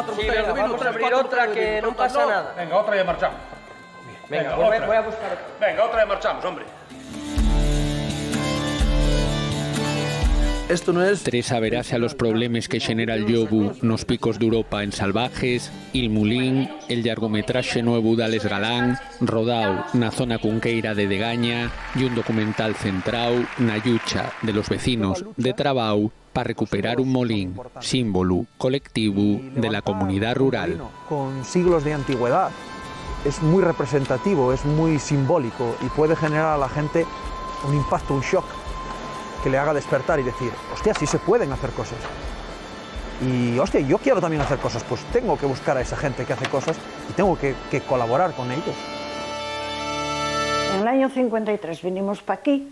4 Sí, botellas. vamos Vamos a abrir otra que no pasa nada. Venga, otra y ya marchamos. Venga, otra. voy a buscar otra. Venga, otra y marchamos, hombre. Esto no es... Tres averase a los problemas que xenera el llobu nos picos d'Europa en Salvajes, Il Mulín, el llargometraxe nuevo d'Ales Galán, rodao na zona cunqueira de Degaña y un documental centrao na llucha de los vecinos de Trabau para recuperar un molín, símbolo colectivo de la comunidad rural. Con siglos de antigüedad. Es muy representativo, es muy simbólico y puede generar a la gente un impacto, un shock, que le haga despertar y decir, hostia, sí se pueden hacer cosas. Y, hostia, yo quiero también hacer cosas, pues tengo que buscar a esa gente que hace cosas y tengo que colaborar con ellos. En el año 53 vinimos para aquí.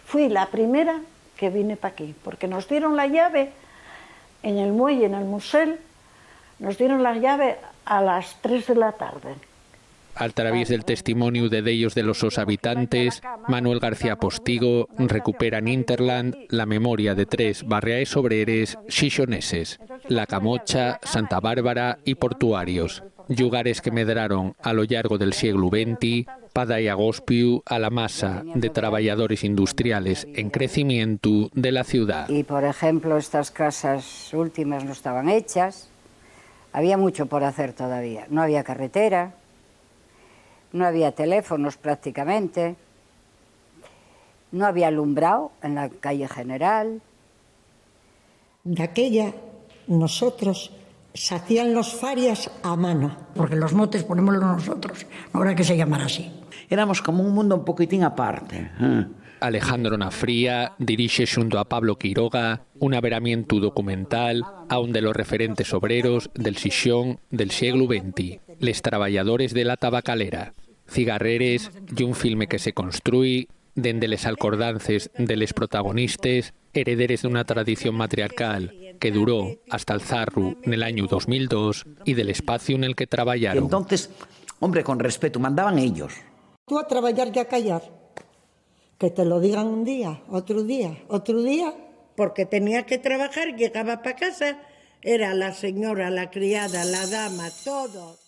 Fui la primera que vine para aquí, porque nos dieron la llave en el muelle, en el Musel, nos dieron la llave a las 3 de la tarde. Al través del testimonio de ellos de los habitantes, Manuel García Postigo recupera en Interland la memoria de tres barriaes obreres xixoneses, La Camocha, Santa Bárbara y Portuarios, lugares que medraron a lo largo del siglo XX para dar agospiu a la masa de trabajadores industriales en crecimiento de la ciudad. Y, por ejemplo, estas casas últimas no estaban hechas, había mucho por hacer todavía, no había carretera, no había teléfonos prácticamente, no había alumbrado en la calle general. De aquella, nosotros se hacían los farias a mano. Porque los motes ponémoslos nosotros, no habrá que se llamara así. Éramos como un mundo un poquitín aparte. Alejandro Nafría dirige junto a Pablo Quiroga un averamiento documental a un de los referentes obreros del Xixón del siglo XX, Les Trabajadores de la Tabacalera, Cigarreres y un filme que se construye dende les alcordances de les protagonistas, herederes de una tradición matriarcal que duró hasta el Zarru en el año 2002 y del espacio en el que trabajaron. Entonces, hombre, con respeto, mandaban ellos. Tú a trabajar y a callar. Que te lo digan un día, otro día, porque tenía que trabajar, llegaba para casa, era la señora, la criada, la dama, todo.